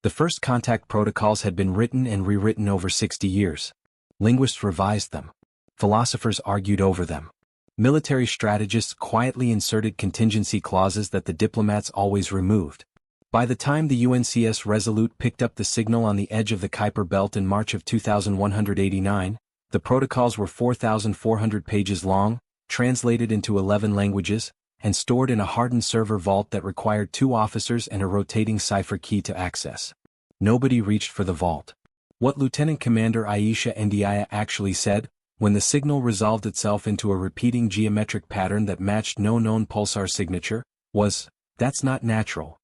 The first contact protocols had been written and rewritten over 60 years. Linguists revised them. Philosophers argued over them. Military strategists quietly inserted contingency clauses that the diplomats always removed. By the time the UNCS Resolute picked up the signal on the edge of the Kuiper Belt in March of 2189, the protocols were 4,400 pages long, translated into 11 languages, and stored in a hardened server vault that required 2 officers and a rotating cipher key to access. Nobody reached for the vault. What Lieutenant Commander Aisha Ndiaye actually said, when the signal resolved itself into a repeating geometric pattern that matched no known pulsar signature, was, "That's not natural."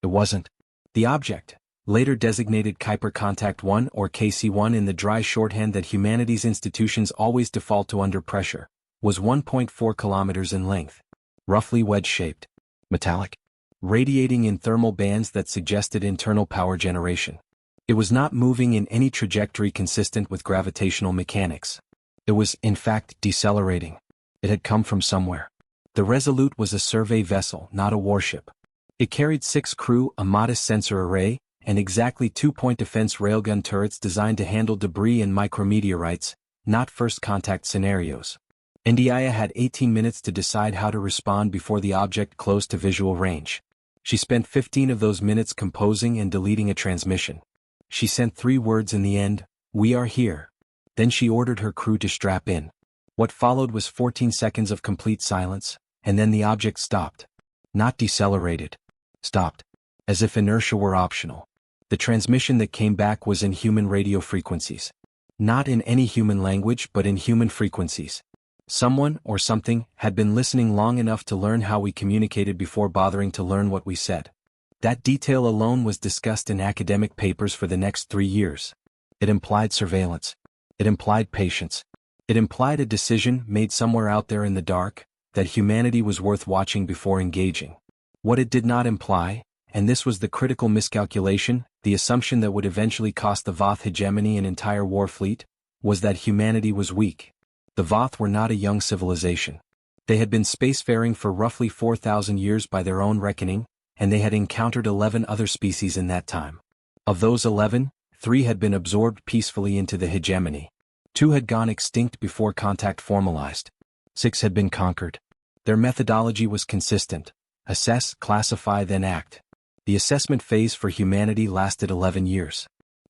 It wasn't. The object, later designated Kuiper Contact 1 or KC-1 in the dry shorthand that humanities institutions always default to under pressure, was 1.4 kilometers in length. Roughly wedge-shaped. Metallic. Radiating in thermal bands that suggested internal power generation. It was not moving in any trajectory consistent with gravitational mechanics. It was, in fact, decelerating. It had come from somewhere. The Resolute was a survey vessel, not a warship. It carried 6 crew, a modest sensor array, and exactly 2-point defense railgun turrets designed to handle debris and micrometeorites, not first contact scenarios. Ndiaye had 18 minutes to decide how to respond before the object closed to visual range. She spent 15 of those minutes composing and deleting a transmission. She sent 3 words in the end: "We are here." Then she ordered her crew to strap in. What followed was 14 seconds of complete silence, and then the object stopped. Not decelerated. Stopped. As if inertia were optional. The transmission that came back was in human radio frequencies. Not in any human language but in human frequencies. Someone, or something, had been listening long enough to learn how we communicated before bothering to learn what we said. That detail alone was discussed in academic papers for the next 3 years. It implied surveillance. It implied patience. It implied a decision made somewhere out there in the dark, that humanity was worth watching before engaging. What it did not imply, and this was the critical miscalculation, the assumption that would eventually cost the Voth hegemony an entire war fleet, was that humanity was weak. The Voth were not a young civilization. They had been spacefaring for roughly 4,000 years by their own reckoning, and they had encountered 11 other species in that time. Of those 11, 3 had been absorbed peacefully into the hegemony. 2 had gone extinct before contact formalized. 6 had been conquered. Their methodology was consistent. Assess, classify, then act. The assessment phase for humanity lasted 11 years.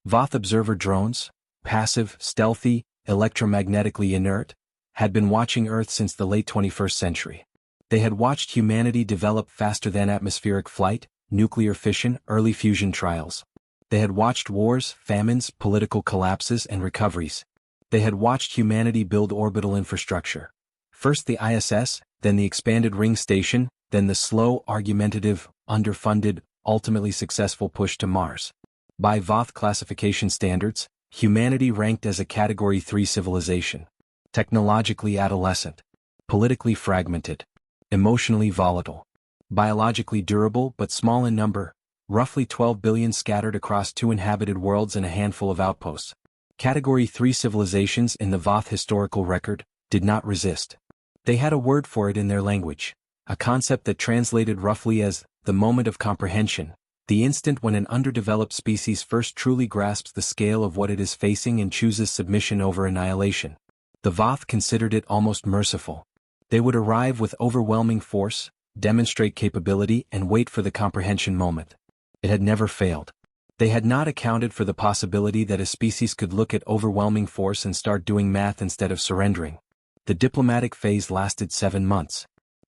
Voth observer drones, passive, stealthy, electromagnetically inert, had been watching Earth since the late 21st century. They had watched humanity develop faster than atmospheric flight, nuclear fission, early fusion trials. They had watched wars, famines, political collapses, and recoveries. They had watched humanity build orbital infrastructure. First the ISS, then the expanded ring station, then the slow, argumentative, underfunded, ultimately successful push to Mars. By Voth classification standards, humanity ranked as a Category 3 civilization. Technologically adolescent. Politically fragmented. Emotionally volatile. Biologically durable but small in number, roughly 12 billion scattered across 2 inhabited worlds and a handful of outposts. Category 3 civilizations in the Voth historical record did not resist. They had a word for it in their language. A concept that translated roughly as the moment of comprehension, the instant when an underdeveloped species first truly grasps the scale of what it is facing and chooses submission over annihilation. The Voth considered it almost merciful. They would arrive with overwhelming force, demonstrate capability, and wait for the comprehension moment. It had never failed. They had not accounted for the possibility that a species could look at overwhelming force and start doing math instead of surrendering. The diplomatic phase lasted 7 months.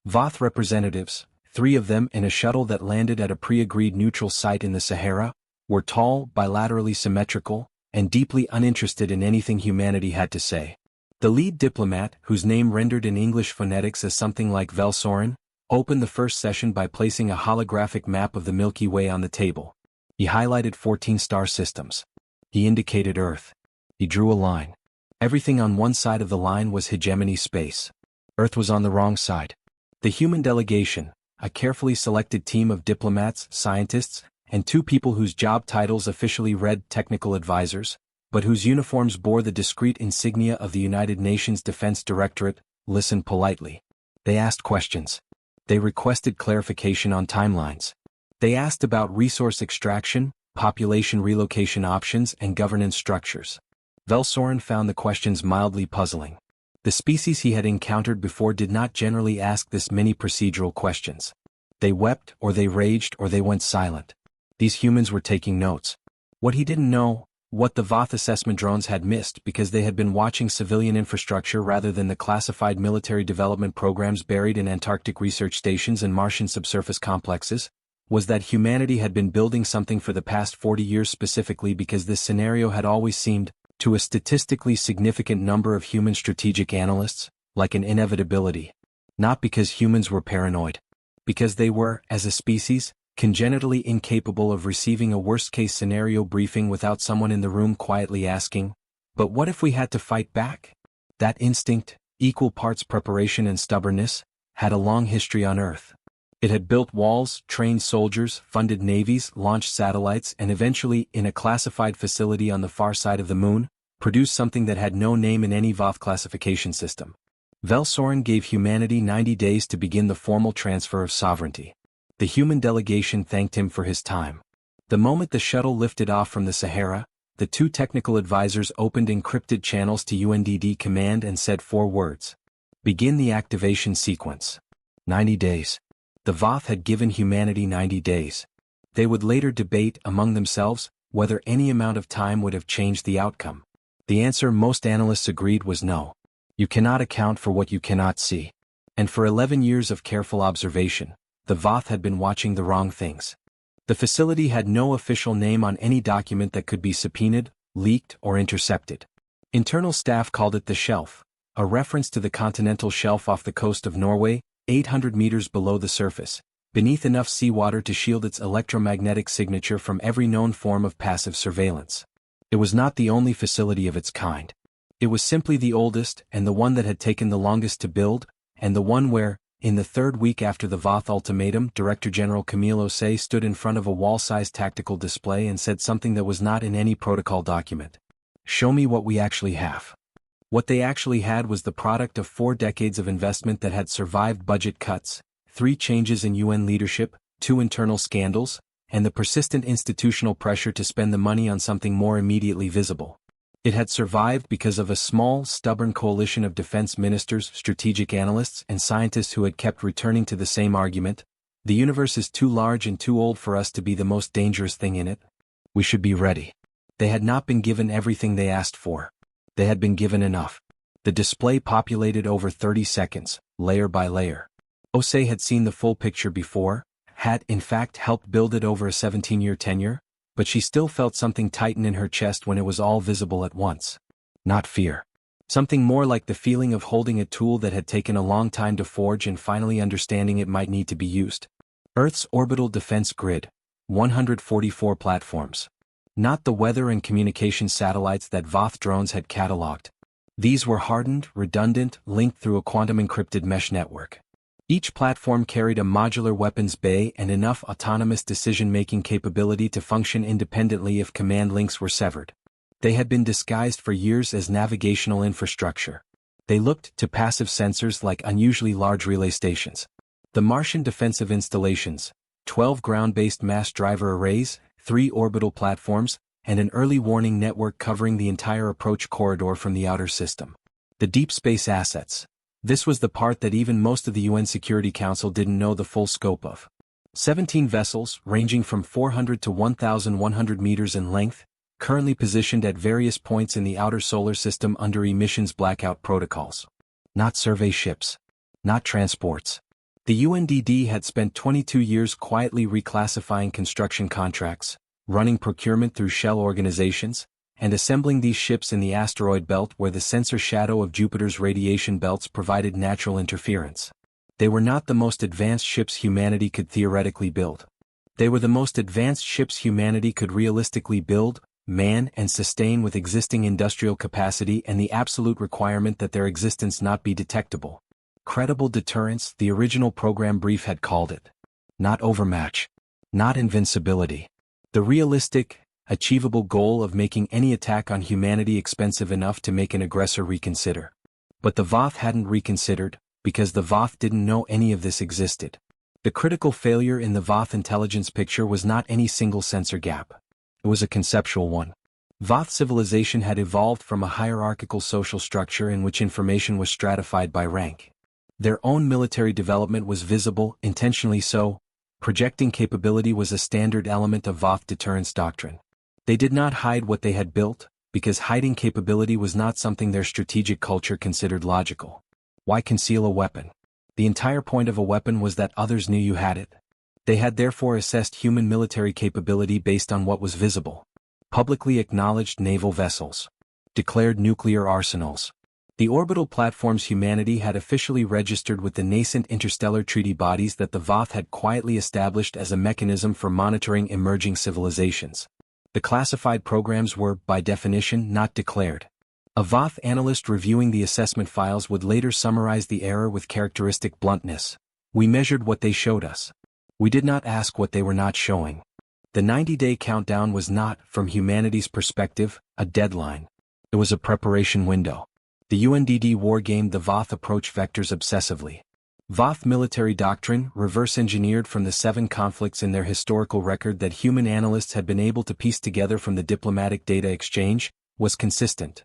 Voth representatives, 3 of them in a shuttle that landed at a pre-agreed neutral site in the Sahara, were tall, bilaterally symmetrical, and deeply uninterested in anything humanity had to say. The lead diplomat, whose name rendered in English phonetics as something like Velsoren, opened the first session by placing a holographic map of the Milky Way on the table. He highlighted 14 star systems. He indicated Earth. He drew a line. Everything on one side of the line was hegemony space. Earth was on the wrong side. The human delegation, a carefully selected team of diplomats, scientists, and 2 people whose job titles officially read technical advisors, but whose uniforms bore the discreet insignia of the United Nations Defense Directorate, listened politely. They asked questions. They requested clarification on timelines. They asked about resource extraction, population relocation options, and governance structures. Velsoren found the questions mildly puzzling. The species he had encountered before did not generally ask this many procedural questions. They wept, or they raged, or they went silent. These humans were taking notes. What he didn't know, what the Voth assessment drones had missed because they had been watching civilian infrastructure rather than the classified military development programs buried in Antarctic research stations and Martian subsurface complexes, was that humanity had been building something for the past 40 years specifically because this scenario had always seemed, to a statistically significant number of human strategic analysts, like an inevitability. Not because humans were paranoid. Because they were, as a species, congenitally incapable of receiving a worst-case scenario briefing without someone in the room quietly asking, "But what if we had to fight back?" That instinct, equal parts preparation and stubbornness, had a long history on Earth. It had built walls, trained soldiers, funded navies, launched satellites, and eventually, in a classified facility on the far side of the moon, produced something that had no name in any Voth classification system. Velsoren gave humanity 90 days to begin the formal transfer of sovereignty. The human delegation thanked him for his time. The moment the shuttle lifted off from the Sahara, the two technical advisors opened encrypted channels to UNDD command and said 4 words. Begin the activation sequence. 90 days. The Voth had given humanity 90 days. They would later debate among themselves whether any amount of time would have changed the outcome. The answer most analysts agreed was no. You cannot account for what you cannot see. And for 11 years of careful observation, the Voth had been watching the wrong things. The facility had no official name on any document that could be subpoenaed, leaked, or intercepted. Internal staff called it the Shelf, a reference to the continental shelf off the coast of Norway, 800 meters below the surface, beneath enough seawater to shield its electromagnetic signature from every known form of passive surveillance. It was not the only facility of its kind. It was simply the oldest and the one that had taken the longest to build, and the one where, in the 3rd week after the Voth ultimatum, Director General Camille Osei stood in front of a wall-sized tactical display and said something that was not in any protocol document. "Show me what we actually have." What they actually had was the product of 4 decades of investment that had survived budget cuts, 3 changes in UN leadership, 2 internal scandals, and the persistent institutional pressure to spend the money on something more immediately visible. It had survived because of a small, stubborn coalition of defense ministers, strategic analysts, and scientists who had kept returning to the same argument: the universe is too large and too old for us to be the most dangerous thing in it. We should be ready. They had not been given everything they asked for. They had been given enough. The display populated over 30 seconds, layer by layer. Osei had seen the full picture before, had in fact helped build it over a 17-year tenure, but she still felt something tighten in her chest when it was all visible at once. Not fear. Something more like the feeling of holding a tool that had taken a long time to forge and finally understanding it might need to be used. Earth's orbital defense grid. 144 platforms. Not the weather and communication satellites that Voth drones had catalogued. These were hardened, redundant, linked through a quantum-encrypted mesh network. Each platform carried a modular weapons bay and enough autonomous decision-making capability to function independently if command links were severed. They had been disguised for years as navigational infrastructure. They looked to passive sensors like unusually large relay stations. The Martian defensive installations, 12 ground-based mass driver arrays, 3 orbital platforms, and an early warning network covering the entire approach corridor from the outer system. The deep space assets. This was the part that even most of the UN Security Council didn't know the full scope of. 17 vessels, ranging from 400 to 1,100 meters in length, currently positioned at various points in the outer solar system under emissions blackout protocols. Not survey ships. Not transports. The UNDD had spent 22 years quietly reclassifying construction contracts, running procurement through shell organizations, and assembling these ships in the asteroid belt where the sensor shadow of Jupiter's radiation belts provided natural interference. They were not the most advanced ships humanity could theoretically build. They were the most advanced ships humanity could realistically build, man, and sustain with existing industrial capacity and the absolute requirement that their existence not be detectable. Credible deterrence, the original program brief had called it. Not overmatch. Not invincibility. The realistic, achievable goal of making any attack on humanity expensive enough to make an aggressor reconsider. But the Voth hadn't reconsidered, because the Voth didn't know any of this existed. The critical failure in the Voth intelligence picture was not any single sensor gap. It was a conceptual one. Voth civilization had evolved from a hierarchical social structure in which information was stratified by rank. Their own military development was visible, intentionally so. Projecting capability was a standard element of Voth deterrence doctrine. They did not hide what they had built, because hiding capability was not something their strategic culture considered logical. Why conceal a weapon? The entire point of a weapon was that others knew you had it. They had therefore assessed human military capability based on what was visible. Publicly acknowledged naval vessels. Declared nuclear arsenals. The orbital platforms humanity had officially registered with the nascent interstellar treaty bodies that the Voth had quietly established as a mechanism for monitoring emerging civilizations. The classified programs were, by definition, not declared. A Voth analyst reviewing the assessment files would later summarize the error with characteristic bluntness. We measured what they showed us. We did not ask what they were not showing. The 90-day countdown was not, from humanity's perspective, a deadline. It was a preparation window. The UNDD wargamed the Voth approach vectors obsessively. Voth military doctrine, reverse-engineered from the 7 conflicts in their historical record that human analysts had been able to piece together from the diplomatic data exchange, was consistent.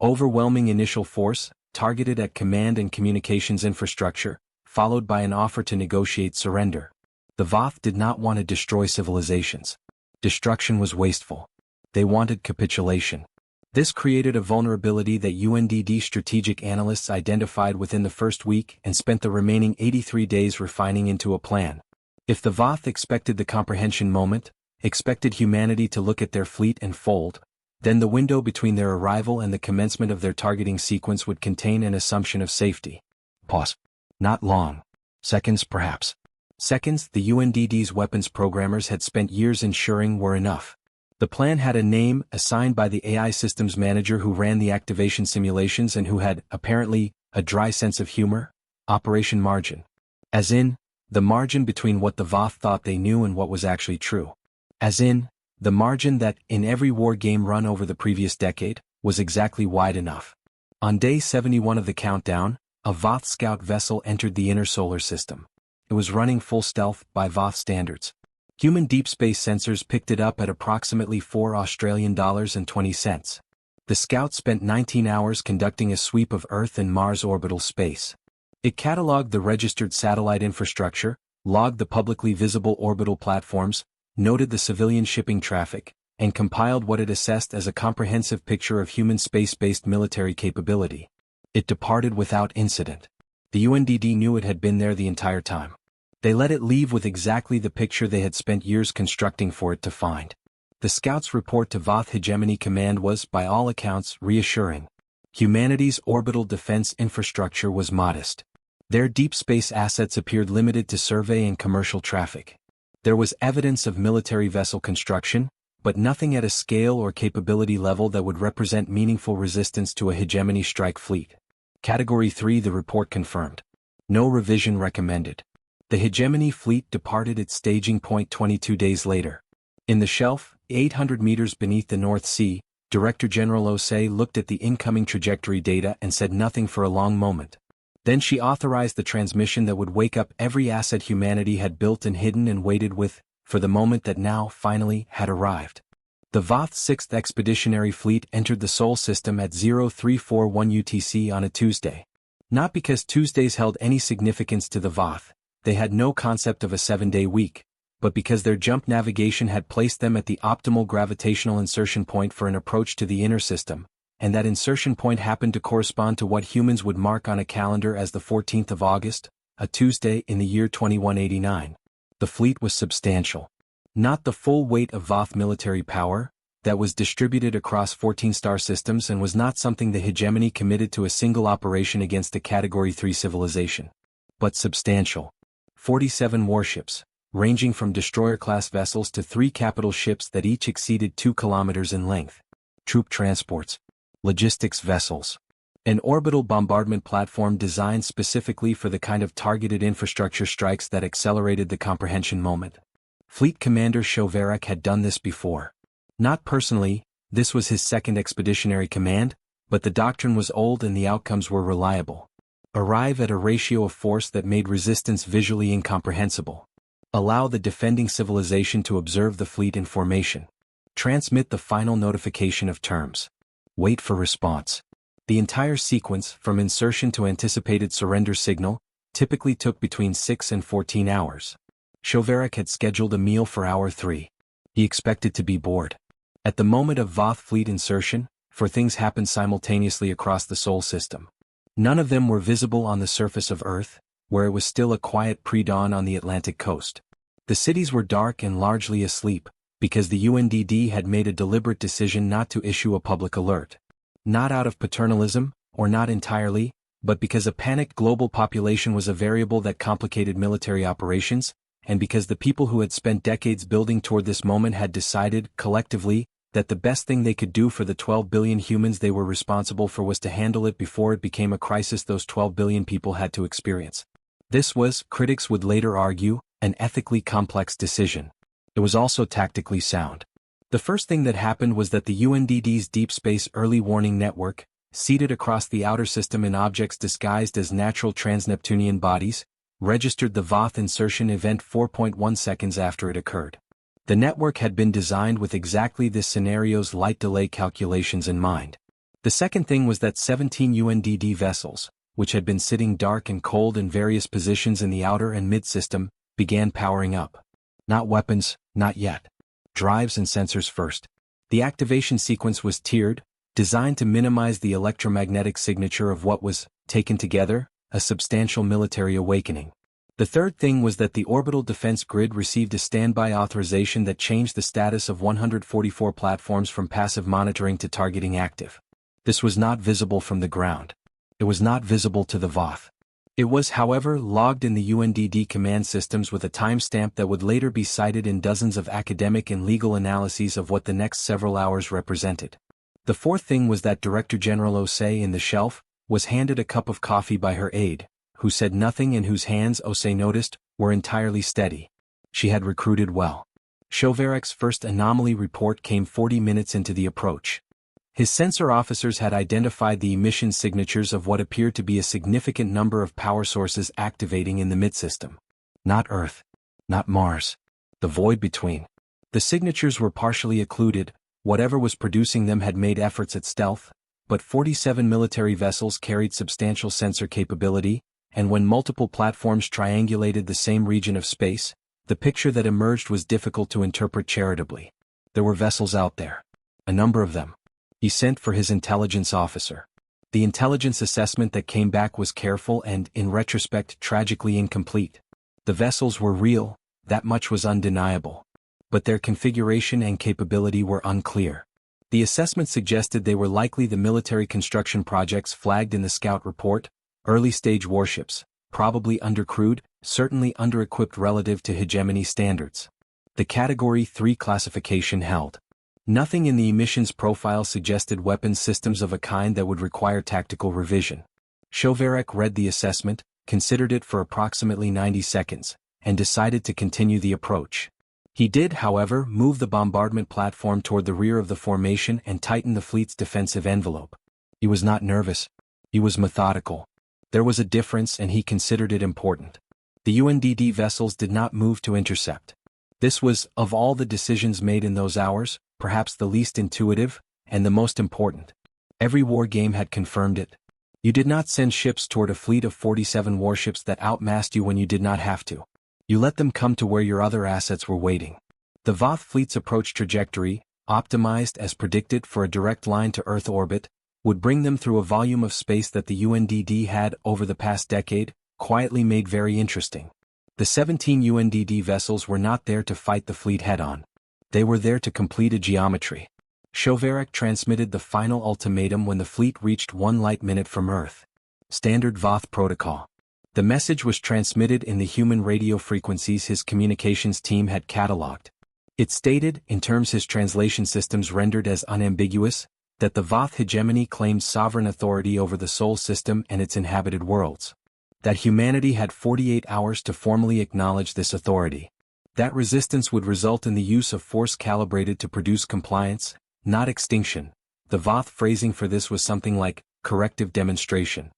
Overwhelming initial force, targeted at command and communications infrastructure, followed by an offer to negotiate surrender. The Voth did not want to destroy civilizations. Destruction was wasteful. They wanted capitulation. This created a vulnerability that UNDD strategic analysts identified within the first week and spent the remaining 83 days refining into a plan. If the Voth expected the comprehension moment, expected humanity to look at their fleet and fold, then the window between their arrival and the commencement of their targeting sequence would contain an assumption of safety. Pause. Not long. Seconds perhaps. Seconds the UNDD's weapons programmers had spent years ensuring were enough. The plan had a name assigned by the AI systems manager who ran the activation simulations and who had, apparently, a dry sense of humor. Operation Margin. As in, the margin between what the Voth thought they knew and what was actually true. As in, the margin that, in every war game run over the previous decade, was exactly wide enough. On day 71 of the countdown, a Voth scout vessel entered the inner solar system. It was running full stealth by Voth standards. Human deep space sensors picked it up at approximately $4.20. The scout spent 19 hours conducting a sweep of Earth and Mars orbital space. It cataloged the registered satellite infrastructure, logged the publicly visible orbital platforms, noted the civilian shipping traffic, and compiled what it assessed as a comprehensive picture of human space-based military capability. It departed without incident. The UNDD knew it had been there the entire time. They let it leave with exactly the picture they had spent years constructing for it to find. The Scouts' report to Voth Hegemony Command was, by all accounts, reassuring. Humanity's orbital defense infrastructure was modest. Their deep space assets appeared limited to survey and commercial traffic. There was evidence of military vessel construction, but nothing at a scale or capability level that would represent meaningful resistance to a hegemony strike fleet. Category 3 the report confirmed. No revision recommended. The hegemony fleet departed its staging point 22 days later. In the shelf, 800 meters beneath the North Sea, Director General Osei looked at the incoming trajectory data and said nothing for a long moment. Then she authorized the transmission that would wake up every asset humanity had built and hidden and waited with, for the moment that now, finally, had arrived. The Voth 6th Expeditionary Fleet entered the Sol system at 0341 UTC on a Tuesday. Not because Tuesdays held any significance to the Voth. They had no concept of a 7-day week, but because their jump navigation had placed them at the optimal gravitational insertion point for an approach to the inner system, and that insertion point happened to correspond to what humans would mark on a calendar as the 14th of August, a Tuesday in the year 2189. The fleet was substantial. Not the full weight of Voth military power, that was distributed across 14 star systems and was not something the hegemony committed to a single operation against a Category 3 civilization. But substantial. 47 warships, ranging from destroyer-class vessels to 3 capital ships that each exceeded 2 kilometers in length. Troop transports. Logistics vessels. An orbital bombardment platform designed specifically for the kind of targeted infrastructure strikes that accelerated the comprehension moment. Fleet Commander Chauverak had done this before. Not personally, this was his 2nd Expeditionary Command, but the doctrine was old and the outcomes were reliable. Arrive at a ratio of force that made resistance visually incomprehensible. Allow the defending civilization to observe the fleet in formation. Transmit the final notification of terms. Wait for response. The entire sequence, from insertion to anticipated surrender signal, typically took between 6 and 14 hours. Shovarek had scheduled a meal for hour 3. He expected to be bored. At the moment of Voth fleet insertion, four things happened simultaneously across the Sol system. None of them were visible on the surface of Earth, where it was still a quiet pre-dawn on the Atlantic coast. The cities were dark and largely asleep, because the UNDD had made a deliberate decision not to issue a public alert. Not out of paternalism, or not entirely, but because a panicked global population was a variable that complicated military operations, and because the people who had spent decades building toward this moment had decided, collectively, that the best thing they could do for the 12 billion humans they were responsible for was to handle it before it became a crisis those 12 billion people had to experience. This was, critics would later argue, an ethically complex decision. It was also tactically sound. The first thing that happened was that the UNDD's Deep Space Early Warning Network, seated across the outer system in objects disguised as natural trans-Neptunian bodies, registered the Voth insertion event 4.1 seconds after it occurred. The network had been designed with exactly this scenario's light delay calculations in mind. The second thing was that 17 UNDD vessels, which had been sitting dark and cold in various positions in the outer and mid-system, began powering up. Not weapons, not yet. Drives and sensors first. The activation sequence was tiered, designed to minimize the electromagnetic signature of what was, taken together, a substantial military awakening. The third thing was that the orbital defense grid received a standby authorization that changed the status of 144 platforms from passive monitoring to targeting active. This was not visible from the ground. It was not visible to the Voth. It was, however, logged in the UNDD command systems with a timestamp that would later be cited in dozens of academic and legal analyses of what the next several hours represented. The fourth thing was that Director General Osei in the shelf was handed a cup of coffee by her aide, who said nothing and whose hands, Osei noticed, were entirely steady. She had recruited well. Shovarek's first anomaly report came 40 minutes into the approach. His sensor officers had identified the emission signatures of what appeared to be a significant number of power sources activating in the midsystem. Not Earth. Not Mars. The void between. The signatures were partially occluded, whatever was producing them had made efforts at stealth, but 47 military vessels carried substantial sensor capability, and when multiple platforms triangulated the same region of space, the picture that emerged was difficult to interpret charitably. There were vessels out there. A number of them. He sent for his intelligence officer. The intelligence assessment that came back was careful and, in retrospect, tragically incomplete. The vessels were real, that much was undeniable. But their configuration and capability were unclear. The assessment suggested they were likely the military construction projects flagged in the scout report, early-stage warships, probably undercrewed, certainly under-equipped relative to hegemony standards. The Category 3 classification held. Nothing in the emissions profile suggested weapons systems of a kind that would require tactical revision. Shovarek read the assessment, considered it for approximately 90 seconds, and decided to continue the approach. He did, however, move the bombardment platform toward the rear of the formation and tighten the fleet's defensive envelope. He was not nervous. He was methodical. There was a difference and he considered it important. The UNDD vessels did not move to intercept. This was, of all the decisions made in those hours, perhaps the least intuitive, and the most important. Every war game had confirmed it. You did not send ships toward a fleet of 47 warships that outmassed you when you did not have to. You let them come to where your other assets were waiting. The Voth fleet's approach trajectory, optimized as predicted for a direct line to Earth orbit, would bring them through a volume of space that the UNDD had, over the past decade, quietly made very interesting. The 17 UNDD vessels were not there to fight the fleet head-on. They were there to complete a geometry. Shovarek transmitted the final ultimatum when the fleet reached 1 light minute from Earth. Standard Voth protocol. The message was transmitted in the human radio frequencies his communications team had catalogued. It stated, in terms his translation systems rendered as unambiguous, that the Voth hegemony claimed sovereign authority over the Sol system and its inhabited worlds. That humanity had 48 hours to formally acknowledge this authority. That resistance would result in the use of force calibrated to produce compliance, not extinction. The Voth phrasing for this was something like, corrective demonstration.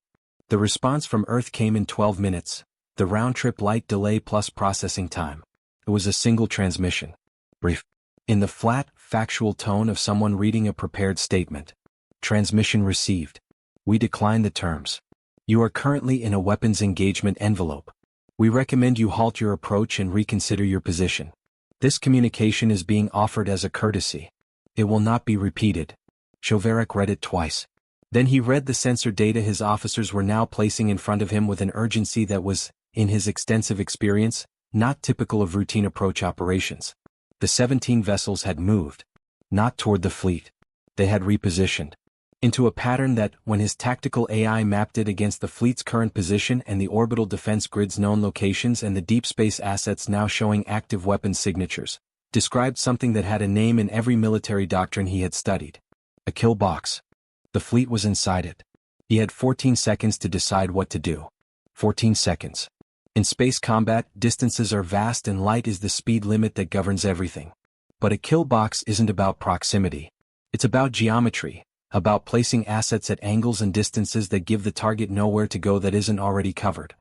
The response from Earth came in 12 minutes, the round-trip light delay plus processing time. It was a single transmission. Brief. In the flat, factual tone of someone reading a prepared statement. Transmission received. We decline the terms. You are currently in a weapons engagement envelope. We recommend you halt your approach and reconsider your position. This communication is being offered as a courtesy. It will not be repeated. Chauverik read it twice. Then he read the sensor data his officers were now placing in front of him with an urgency that was, in his extensive experience, not typical of routine approach operations. The 17 vessels had moved. Not toward the fleet. They had repositioned. Into a pattern that, when his tactical AI mapped it against the fleet's current position and the orbital defense grid's known locations and the deep space assets now showing active weapons signatures, described something that had a name in every military doctrine he had studied. A kill box. The fleet was inside it. He had 14 seconds to decide what to do. 14 seconds. In space combat, distances are vast and light is the speed limit that governs everything. But a kill box isn't about proximity. It's about geometry, about placing assets at angles and distances that give the target nowhere to go that isn't already covered.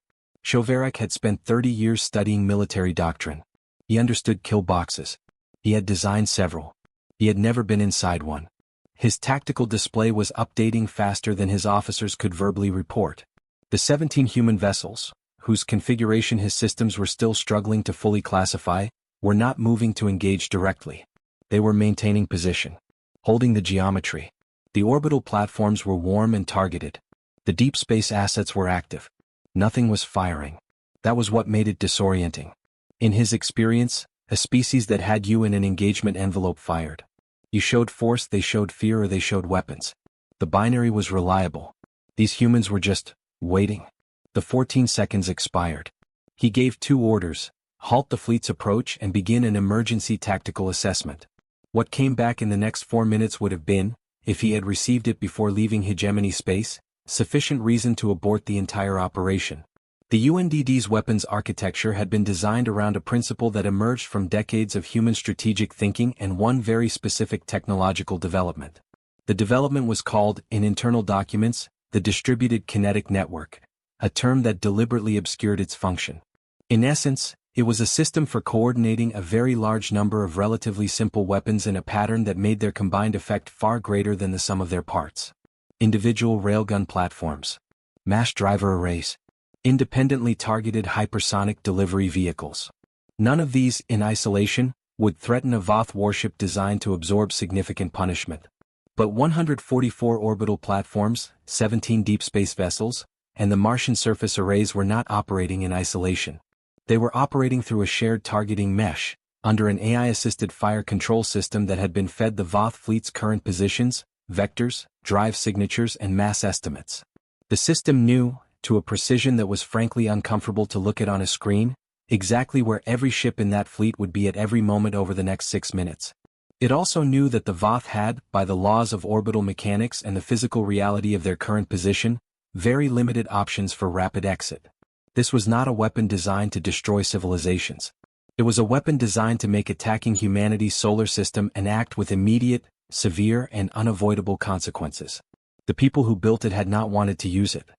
Chauverik had spent 30 years studying military doctrine. He understood kill boxes. He had designed several. He had never been inside one. His tactical display was updating faster than his officers could verbally report. The 17 human vessels, whose configuration his systems were still struggling to fully classify, were not moving to engage directly. They were maintaining position, holding the geometry. The orbital platforms were warm and targeted. The deep space assets were active. Nothing was firing. That was what made it disorienting. In his experience, a species that had you in an engagement envelope fired. You showed force, they showed fear, or they showed weapons. The binary was reliable. These humans were just waiting. The 14 seconds expired. He gave 2 orders: halt the fleet's approach and begin an emergency tactical assessment. What came back in the next 4 minutes would have been, if he had received it before leaving hegemony space, sufficient reason to abort the entire operation. The UNDD's weapons architecture had been designed around a principle that emerged from decades of human strategic thinking and one very specific technological development. The development was called, in internal documents, the distributed kinetic network, a term that deliberately obscured its function. In essence, it was a system for coordinating a very large number of relatively simple weapons in a pattern that made their combined effect far greater than the sum of their parts. Individual railgun platforms. Mass driver arrays. Independently targeted hypersonic delivery vehicles. None of these, in isolation, would threaten a Voth warship designed to absorb significant punishment. But 144 orbital platforms, 17 deep space vessels, and the Martian surface arrays were not operating in isolation. They were operating through a shared targeting mesh, under an AI-assisted fire control system that had been fed the Voth fleet's current positions, vectors, drive signatures, and mass estimates. The system knew, to a precision that was frankly uncomfortable to look at on a screen, exactly where every ship in that fleet would be at every moment over the next 6 minutes. It also knew that the Voth had, by the laws of orbital mechanics and the physical reality of their current position, very limited options for rapid exit. This was not a weapon designed to destroy civilizations. It was a weapon designed to make attacking humanity's solar system an act with immediate, severe, and unavoidable consequences. The people who built it had not wanted to use it.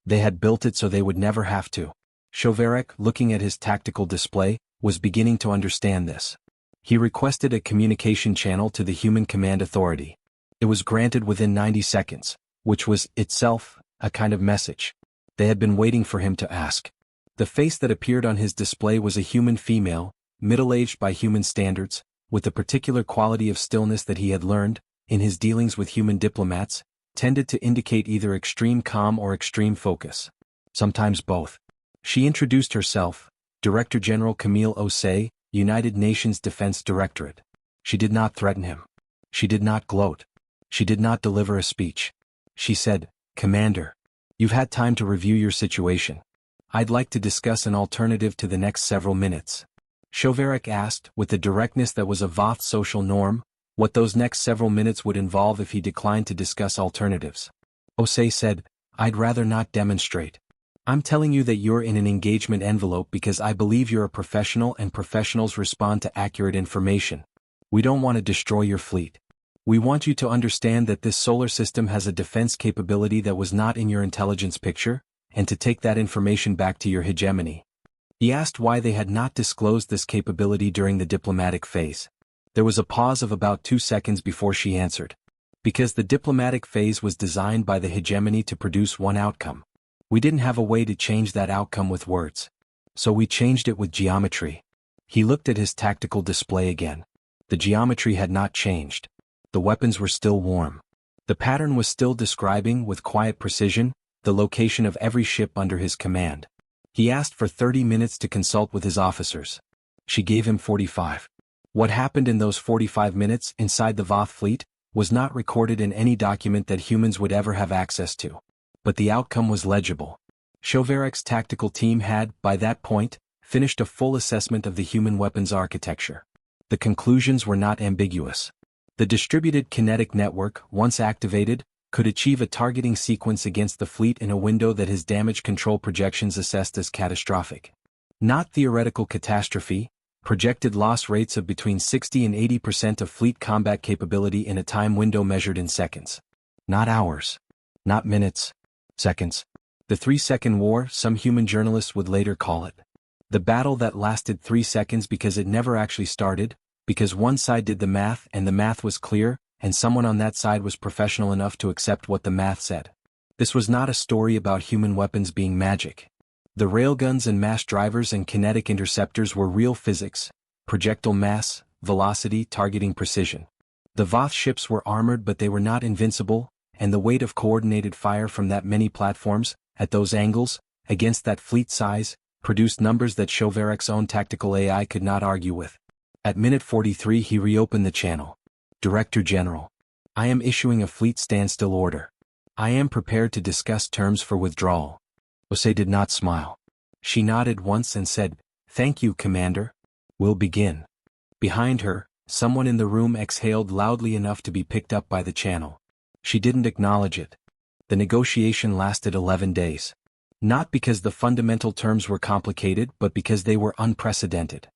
They had built it so they would never have to. Chauverik, looking at his tactical display, was beginning to understand this. He requested a communication channel to the Human Command Authority. It was granted within 90 seconds, which was, itself, a kind of message. They had been waiting for him to ask. The face that appeared on his display was a human female, middle-aged by human standards, with the particular quality of stillness that he had learned, in his dealings with human diplomats, tended to indicate either extreme calm or extreme focus. Sometimes both. She introduced herself, Director General Camille Osei, United Nations Defense Directorate. She did not threaten him. She did not gloat. She did not deliver a speech. She said, "Commander, you've had time to review your situation. I'd like to discuss an alternative to the next several minutes." Chauverik asked, with the directness that was a Voth social norm, what those next several minutes would involve if he declined to discuss alternatives. Osei said, "I'd rather not demonstrate. I'm telling you that you're in an engagement envelope because I believe you're a professional and professionals respond to accurate information. We don't want to destroy your fleet. We want you to understand that this solar system has a defense capability that was not in your intelligence picture, and to take that information back to your hegemony." He asked why they had not disclosed this capability during the diplomatic phase. There was a pause of about 2 seconds before she answered. Because the diplomatic phase was designed by the hegemony to produce one outcome. We didn't have a way to change that outcome with words. So we changed it with geometry. He looked at his tactical display again. The geometry had not changed. The weapons were still warm. The pattern was still describing, with quiet precision, the location of every ship under his command. He asked for 30 minutes to consult with his officers. She gave him 45. What happened in those 45 minutes inside the Voth fleet was not recorded in any document that humans would ever have access to. But the outcome was legible. Chauverec's tactical team had, by that point, finished a full assessment of the human weapons architecture. The conclusions were not ambiguous. The distributed kinetic network, once activated, could achieve a targeting sequence against the fleet in a window that his damage control projections assessed as catastrophic. Not theoretical catastrophe, projected loss rates of between 60 and 80% of fleet combat capability in a time window measured in seconds. Not hours. Not minutes. Seconds. The 3-second war, some human journalists would later call it. The battle that lasted 3 seconds because it never actually started, because one side did the math and the math was clear, and someone on that side was professional enough to accept what the math said. This was not a story about human weapons being magic. The railguns and mass drivers and kinetic interceptors were real physics, projectile mass, velocity, targeting precision. The Voth ships were armored but they were not invincible, and the weight of coordinated fire from that many platforms, at those angles, against that fleet size, produced numbers that Chauverec's own tactical AI could not argue with. At minute 43 he reopened the channel. Director General. I am issuing a fleet standstill order. I am prepared to discuss terms for withdrawal. Osei did not smile. She nodded once and said, "Thank you, Commander. We'll begin." Behind her, someone in the room exhaled loudly enough to be picked up by the channel. She didn't acknowledge it. The negotiation lasted 11 days. Not because the fundamental terms were complicated but because they were unprecedented.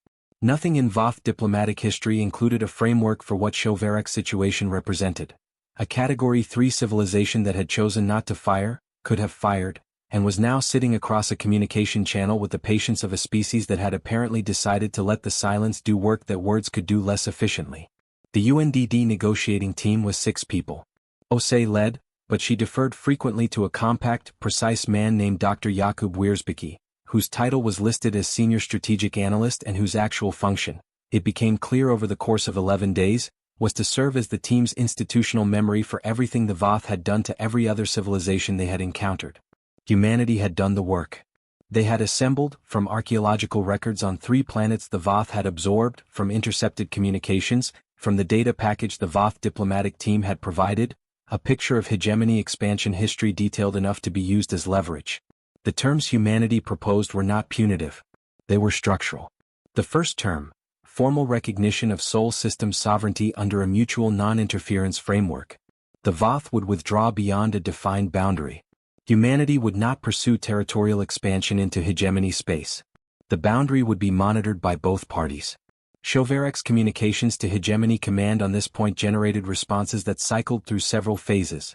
Nothing in Voth diplomatic history included a framework for what Chauverec's situation represented. A Category 3 civilization that had chosen not to fire, could have fired, and was now sitting across a communication channel with the patience of a species that had apparently decided to let the silence do work that words could do less efficiently. The UNDD negotiating team was 6 people. Osei led, but she deferred frequently to a compact, precise man named Dr. Jakub Wierzbicki, whose title was listed as Senior Strategic Analyst and whose actual function, it became clear over the course of 11 days, was to serve as the team's institutional memory for everything the Voth had done to every other civilization they had encountered. Humanity had done the work. They had assembled, from archaeological records on 3 planets the Voth had absorbed, from intercepted communications, from the data package the Voth diplomatic team had provided, a picture of hegemony expansion history detailed enough to be used as leverage. The terms humanity proposed were not punitive. They were structural. The first term, formal recognition of Sol system sovereignty under a mutual non-interference framework. The Voth would withdraw beyond a defined boundary. Humanity would not pursue territorial expansion into hegemony space. The boundary would be monitored by both parties. Chauverec's communications to Hegemony Command on this point generated responses that cycled through several phases.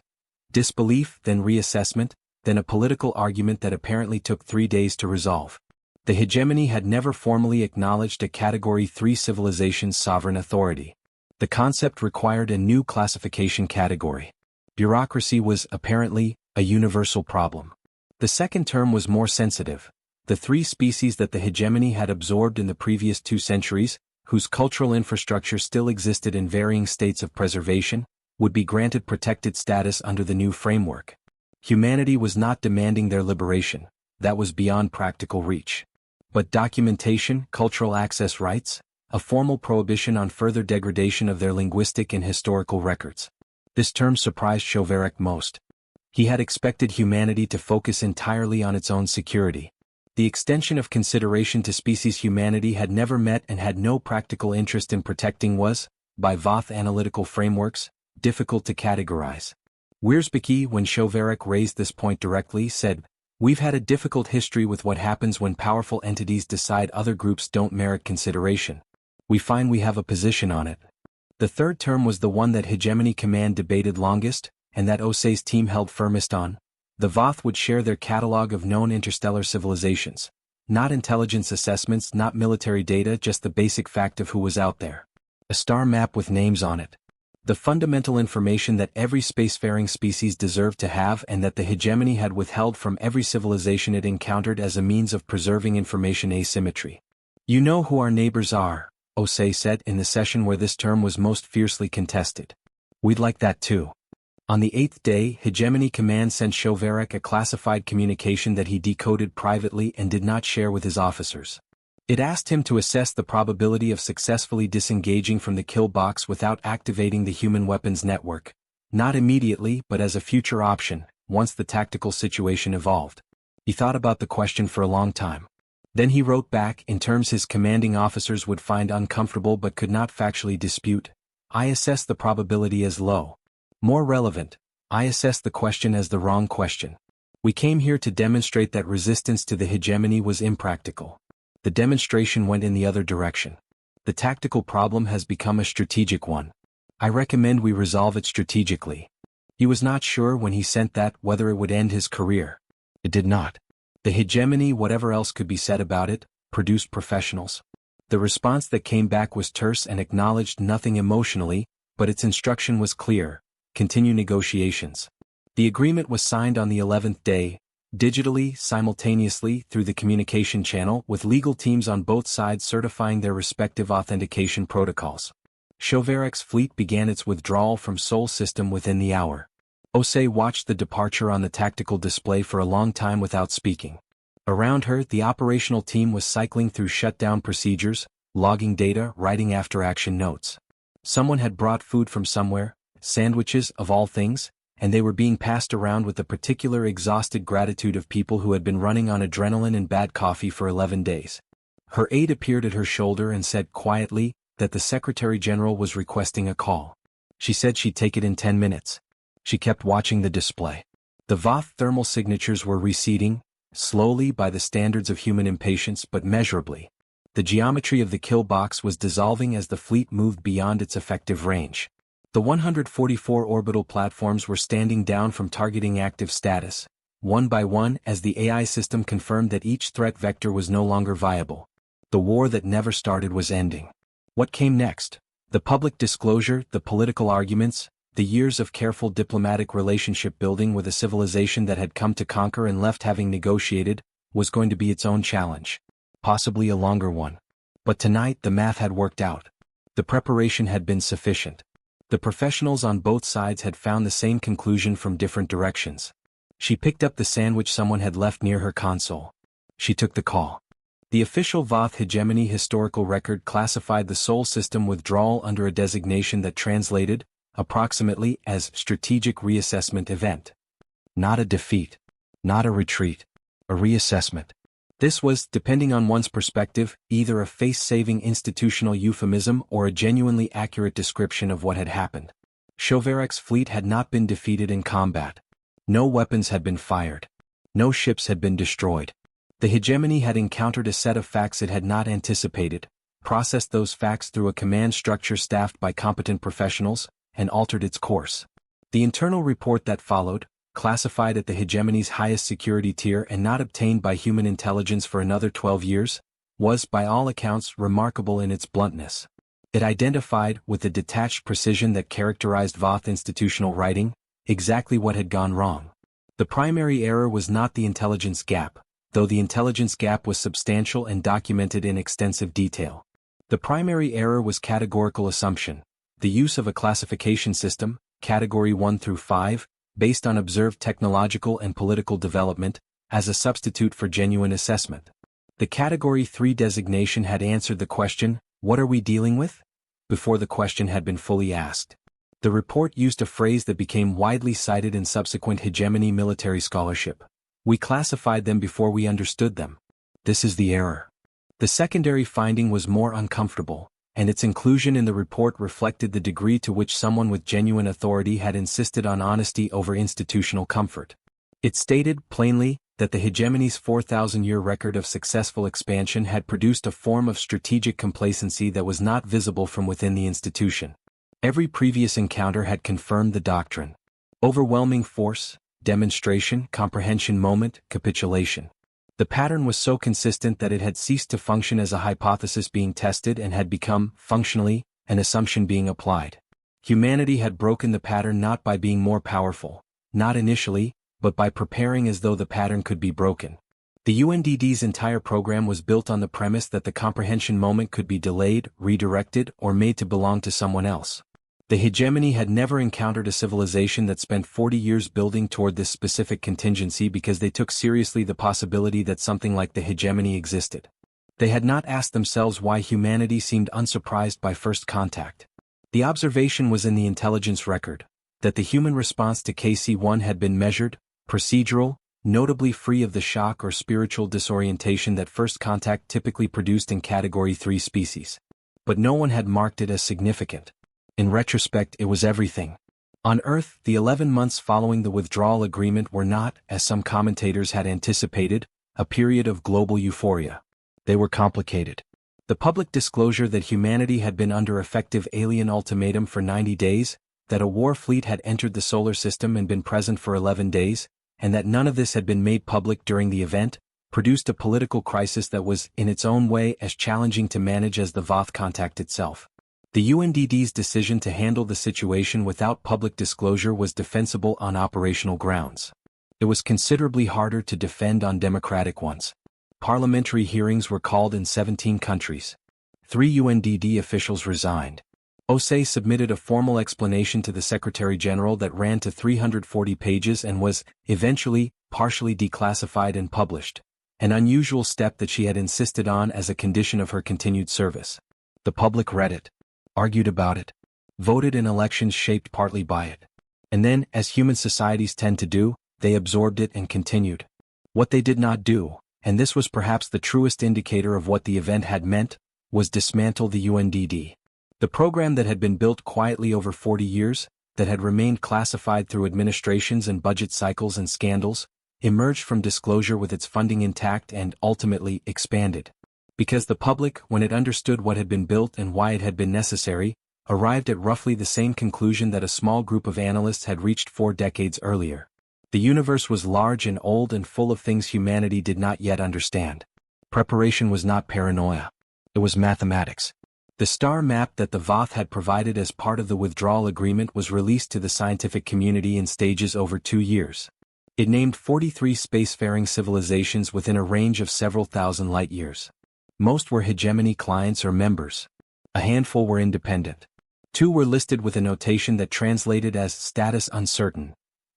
Disbelief, then reassessment, then a political argument that apparently took 3 days to resolve. The hegemony had never formally acknowledged a Category 3 civilization's sovereign authority. The concept required a new classification category. Bureaucracy was, apparently, a universal problem. The second term was more sensitive. The 3 species that the hegemony had absorbed in the previous 2 centuries, whose cultural infrastructure still existed in varying states of preservation, would be granted protected status under the new framework. Humanity was not demanding their liberation, that was beyond practical reach. But documentation, cultural access rights, a formal prohibition on further degradation of their linguistic and historical records. This term surprised Chauverec most. He had expected humanity to focus entirely on its own security. The extension of consideration to species humanity had never met and had no practical interest in protecting was, by Voth analytical frameworks, difficult to categorize. Wierzbicki, when Chauverec raised this point directly, said, "We've had a difficult history with what happens when powerful entities decide other groups don't merit consideration. We find we have a position on it." The third term was the one that Hegemony Command debated longest, and that Osei's team held firmest on. The Voth would share their catalog of known interstellar civilizations. Not intelligence assessments, not military data, just the basic fact of who was out there. A star map with names on it. The fundamental information that every spacefaring species deserved to have and that the hegemony had withheld from every civilization it encountered as a means of preserving information asymmetry. You know who our neighbors are, Osei said in the session where this term was most fiercely contested. We'd like that too. On the 8th day, Hegemony Command sent Shovarek a classified communication that he decoded privately and did not share with his officers. It asked him to assess the probability of successfully disengaging from the kill box without activating the human weapons network, not immediately but as a future option, once the tactical situation evolved. He thought about the question for a long time. Then he wrote back in terms his commanding officers would find uncomfortable but could not factually dispute. I assess the probability as low. More relevant, I assess the question as the wrong question. We came here to demonstrate that resistance to the hegemony was impractical. The demonstration went in the other direction. The tactical problem has become a strategic one. I recommend we resolve it strategically. He was not sure when he sent that whether it would end his career. It did not. The hegemony, whatever else could be said about it, produced professionals. The response that came back was terse and acknowledged nothing emotionally, but its instruction was clear: continue negotiations. The agreement was signed on the 11th day, digitally, simultaneously, through the communication channel, with legal teams on both sides certifying their respective authentication protocols. Shovarek's fleet began its withdrawal from Sol system within the hour. Osei watched the departure on the tactical display for a long time without speaking. Around her, the operational team was cycling through shutdown procedures, logging data, writing after-action notes. Someone had brought food from somewhere, sandwiches of all things, and they were being passed around with the particular exhausted gratitude of people who had been running on adrenaline and bad coffee for 11 days. Her aide appeared at her shoulder and said quietly that the Secretary General was requesting a call. She said she'd take it in 10 minutes. She kept watching the display. The Voth thermal signatures were receding, slowly by the standards of human impatience but measurably. The geometry of the kill box was dissolving as the fleet moved beyond its effective range. The 144 orbital platforms were standing down from targeting active status, one by one, as the AI system confirmed that each threat vector was no longer viable. The war that never started was ending. What came next? The public disclosure, the political arguments, the years of careful diplomatic relationship building with a civilization that had come to conquer and left having negotiated, was going to be its own challenge. Possibly a longer one. But tonight the math had worked out. The preparation had been sufficient. The professionals on both sides had found the same conclusion from different directions. She picked up the sandwich someone had left near her console. She took the call. The official Voth hegemony historical record classified the Sol system withdrawal under a designation that translated, approximately, as strategic reassessment event. Not a defeat. Not a retreat. A reassessment. This was, depending on one's perspective, either a face-saving institutional euphemism or a genuinely accurate description of what had happened. Shovarek's fleet had not been defeated in combat. No weapons had been fired. No ships had been destroyed. The hegemony had encountered a set of facts it had not anticipated, processed those facts through a command structure staffed by competent professionals, and altered its course. The internal report that followed, classified at the hegemony's highest security tier and not obtained by human intelligence for another 12 years, was, by all accounts, remarkable in its bluntness. It identified, with the detached precision that characterized Voth institutional writing, exactly what had gone wrong. The primary error was not the intelligence gap, though the intelligence gap was substantial and documented in extensive detail. The primary error was categorical assumption, the use of a classification system, Category 1 through 5, based on observed technological and political development, as a substitute for genuine assessment. The Category 3 designation had answered the question, "What are we dealing with?" before the question had been fully asked. The report used a phrase that became widely cited in subsequent hegemony military scholarship. We classified them before we understood them. This is the error. The secondary finding was more uncomfortable, and its inclusion in the report reflected the degree to which someone with genuine authority had insisted on honesty over institutional comfort. It stated, plainly, that the hegemony's 4,000-year record of successful expansion had produced a form of strategic complacency that was not visible from within the institution. Every previous encounter had confirmed the doctrine. Overwhelming force, demonstration, comprehension moment, capitulation. The pattern was so consistent that it had ceased to function as a hypothesis being tested and had become, functionally, an assumption being applied. Humanity had broken the pattern not by being more powerful, not initially, but by preparing as though the pattern could be broken. The UNDD's entire program was built on the premise that the comprehension moment could be delayed, redirected, or made to belong to someone else. The hegemony had never encountered a civilization that spent 40 years building toward this specific contingency because they took seriously the possibility that something like the hegemony existed. They had not asked themselves why humanity seemed unsurprised by first contact. The observation was in the intelligence record, that the human response to KC-1 had been measured, procedural, notably free of the shock or spiritual disorientation that first contact typically produced in Category 3 species. But no one had marked it as significant. In retrospect, it was everything. On Earth, the 11 months following the withdrawal agreement were not, as some commentators had anticipated, a period of global euphoria. They were complicated. The public disclosure that humanity had been under effective alien ultimatum for 90 days, that a war fleet had entered the solar system and been present for 11 days, and that none of this had been made public during the event, produced a political crisis that was, in its own way, as challenging to manage as the Voth contact itself. The UNDD's decision to handle the situation without public disclosure was defensible on operational grounds. It was considerably harder to defend on democratic ones. Parliamentary hearings were called in 17 countries. 3 UNDD officials resigned. OSE submitted a formal explanation to the Secretary-General that ran to 340 pages and was, eventually, partially declassified and published, an unusual step that she had insisted on as a condition of her continued service. The public read it, argued about it, voted in elections shaped partly by it. And then, as human societies tend to do, they absorbed it and continued. What they did not do, and this was perhaps the truest indicator of what the event had meant, was dismantle the UNDD. The program that had been built quietly over 40 years, that had remained classified through administrations and budget cycles and scandals, emerged from disclosure with its funding intact and, ultimately, expanded. Because the public, when it understood what had been built and why it had been necessary, arrived at roughly the same conclusion that a small group of analysts had reached 4 decades earlier. The universe was large and old and full of things humanity did not yet understand. Preparation was not paranoia. It was mathematics. The star map that the Voth had provided as part of the withdrawal agreement was released to the scientific community in stages over 2 years. It named 43 spacefaring civilizations within a range of several thousand light-years. Most were hegemony clients or members. A handful were independent. 2 were listed with a notation that translated as status uncertain,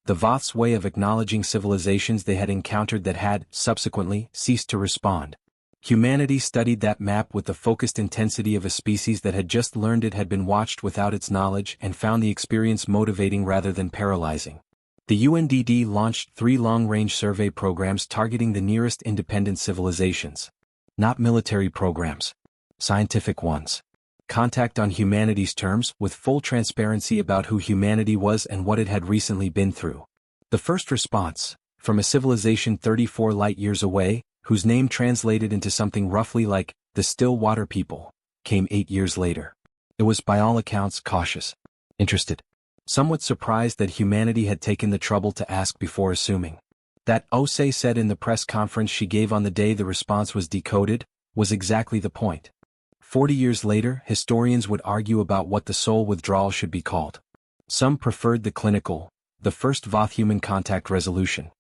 the Voth's way of acknowledging civilizations they had encountered that had, subsequently, ceased to respond. Humanity studied that map with the focused intensity of a species that had just learned it had been watched without its knowledge and found the experience motivating rather than paralyzing. The UNDD launched 3 long-range survey programs targeting the nearest independent civilizations. Not military programs. Scientific ones. Contact on humanity's terms, with full transparency about who humanity was and what it had recently been through. The first response, from a civilization 34 light-years away, whose name translated into something roughly like, the Still Water People, came 8 years later. It was by all accounts cautious, interested, somewhat surprised that humanity had taken the trouble to ask before assuming. That OSE said in the press conference she gave on the day the response was decoded, was exactly the point. 40 years later, historians would argue about what the soul withdrawal should be called. Some preferred the clinical, the first Voth human contact resolution.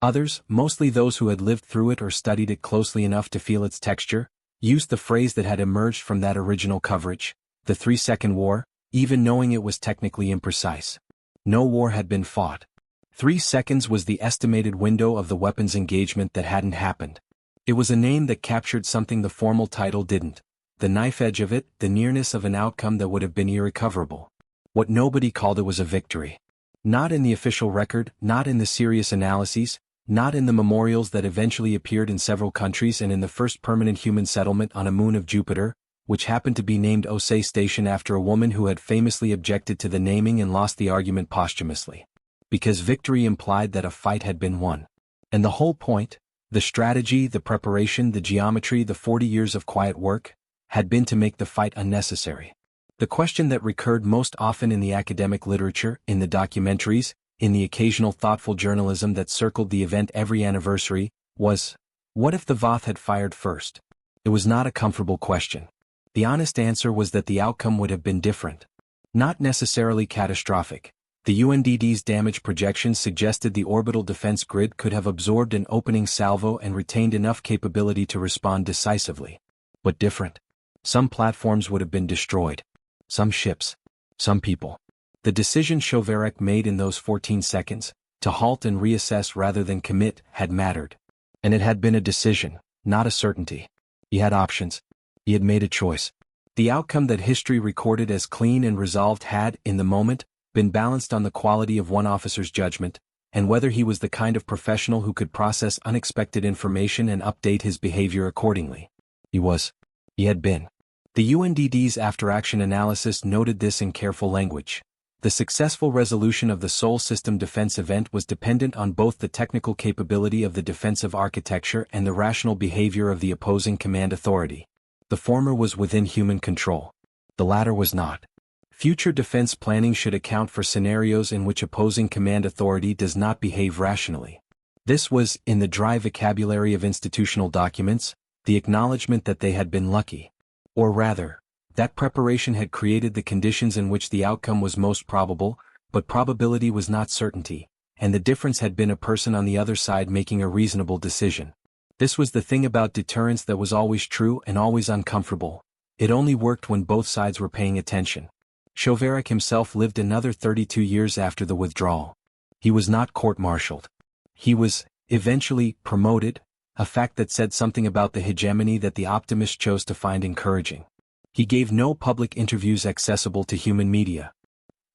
Others, mostly those who had lived through it or studied it closely enough to feel its texture, used the phrase that had emerged from that original coverage, the 3-second war, even knowing it was technically imprecise. No war had been fought. 3 seconds was the estimated window of the weapons engagement that hadn't happened. It was a name that captured something the formal title didn't. The knife edge of it, the nearness of an outcome that would have been irrecoverable. What nobody called it was a victory. Not in the official record, not in the serious analyses, not in the memorials that eventually appeared in several countries and in the first permanent human settlement on a moon of Jupiter, which happened to be named OSE Station after a woman who had famously objected to the naming and lost the argument posthumously. Because victory implied that a fight had been won. And the whole point, the strategy, the preparation, the geometry, the 40 years of quiet work, had been to make the fight unnecessary. The question that recurred most often in the academic literature, in the documentaries, in the occasional thoughtful journalism that circled the event every anniversary, was, what if the Voth had fired first? It was not a comfortable question. The honest answer was that the outcome would have been different. Not necessarily catastrophic. The UNDD's damage projections suggested the orbital defense grid could have absorbed an opening salvo and retained enough capability to respond decisively. But different. Some platforms would have been destroyed. Some ships. Some people. The decision Chauverec made in those 14 seconds, to halt and reassess rather than commit, had mattered. And it had been a decision, not a certainty. He had options. He had made a choice. The outcome that history recorded as clean and resolved had, in the moment, been balanced on the quality of one officer's judgment, and whether he was the kind of professional who could process unexpected information and update his behavior accordingly. He was. He had been. The UNDD's after-action analysis noted this in careful language. The successful resolution of the Sol system defense event was dependent on both the technical capability of the defensive architecture and the rational behavior of the opposing command authority. The former was within human control. The latter was not. Future defense planning should account for scenarios in which opposing command authority does not behave rationally. This was, in the dry vocabulary of institutional documents, the acknowledgement that they had been lucky. Or rather, that preparation had created the conditions in which the outcome was most probable, but probability was not certainty, and the difference had been a person on the other side making a reasonable decision. This was the thing about deterrence that was always true and always uncomfortable. It only worked when both sides were paying attention. Chauverec himself lived another 32 years after the withdrawal. He was not court-martialed. He was, eventually, promoted, a fact that said something about the hegemony that the optimist chose to find encouraging. He gave no public interviews accessible to human media.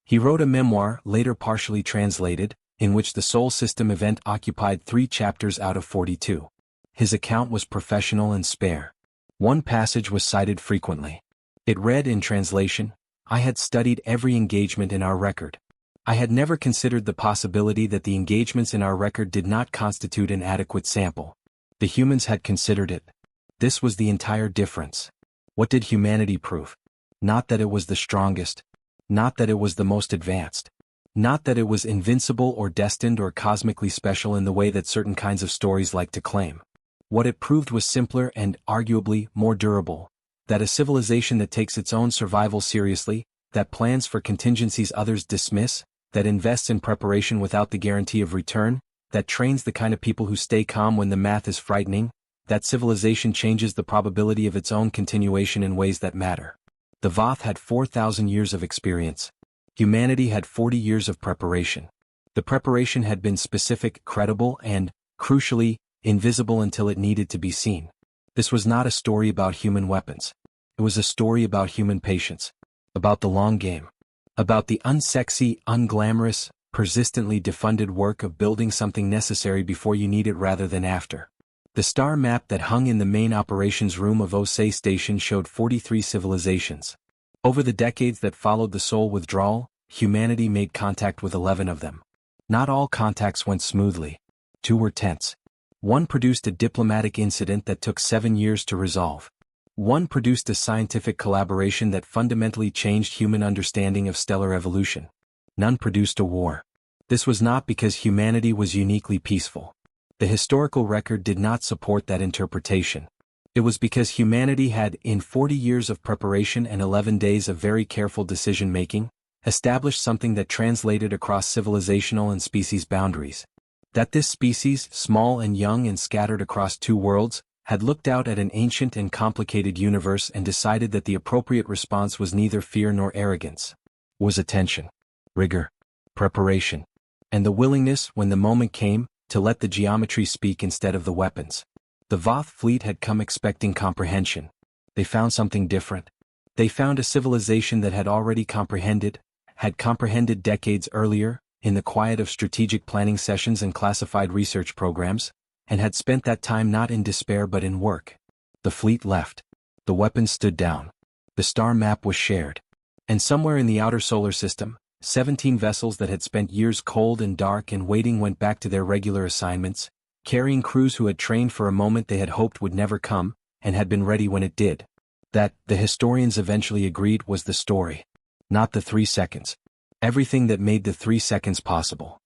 He wrote a memoir, later partially translated, in which the Sol system event occupied 3 chapters out of 42. His account was professional and spare. One passage was cited frequently. It read in translation, "I had studied every engagement in our record. I had never considered the possibility that the engagements in our record did not constitute an adequate sample. The humans had considered it. This was the entire difference. What did humanity prove? Not that it was the strongest. Not that it was the most advanced. Not that it was invincible or destined or cosmically special in the way that certain kinds of stories like to claim. What it proved was simpler and, arguably, more durable. That a civilization that takes its own survival seriously, that plans for contingencies others dismiss, that invests in preparation without the guarantee of return, that trains the kind of people who stay calm when the math is frightening, that civilization changes the probability of its own continuation in ways that matter. The Voth had 4,000 years of experience. Humanity had 40 years of preparation. The preparation had been specific, credible, and, crucially, invisible until it needed to be seen. This was not a story about human weapons. It was a story about human patience. About the long game. About the unsexy, unglamorous, persistently defunded work of building something necessary before you need it rather than after. The star map that hung in the main operations room of Osei Station showed 43 civilizations. Over the decades that followed the Sol withdrawal, humanity made contact with 11 of them. Not all contacts went smoothly. 2 were tense. 1 produced a diplomatic incident that took 7 years to resolve. 1 produced a scientific collaboration that fundamentally changed human understanding of stellar evolution. None produced a war. This was not because humanity was uniquely peaceful. The historical record did not support that interpretation. It was because humanity had, in 40 years of preparation and 11 days of very careful decision-making, established something that translated across civilizational and species boundaries. That this species, small and young and scattered across 2 worlds, had looked out at an ancient and complicated universe and decided that the appropriate response was neither fear nor arrogance. Was attention, rigor, preparation, and the willingness, when the moment came, to let the geometry speak instead of the weapons. The Voth fleet had come expecting comprehension. They found something different. They found a civilization that had already comprehended decades earlier, in the quiet of strategic planning sessions and classified research programs, and had spent that time not in despair but in work. The fleet left. The weapons stood down. The star map was shared. And somewhere in the outer solar system, 17 vessels that had spent years cold and dark and waiting went back to their regular assignments, carrying crews who had trained for a moment they had hoped would never come, and had been ready when it did. That, the historians eventually agreed, was the story. Not the 3 seconds. Everything that made the 3 seconds possible.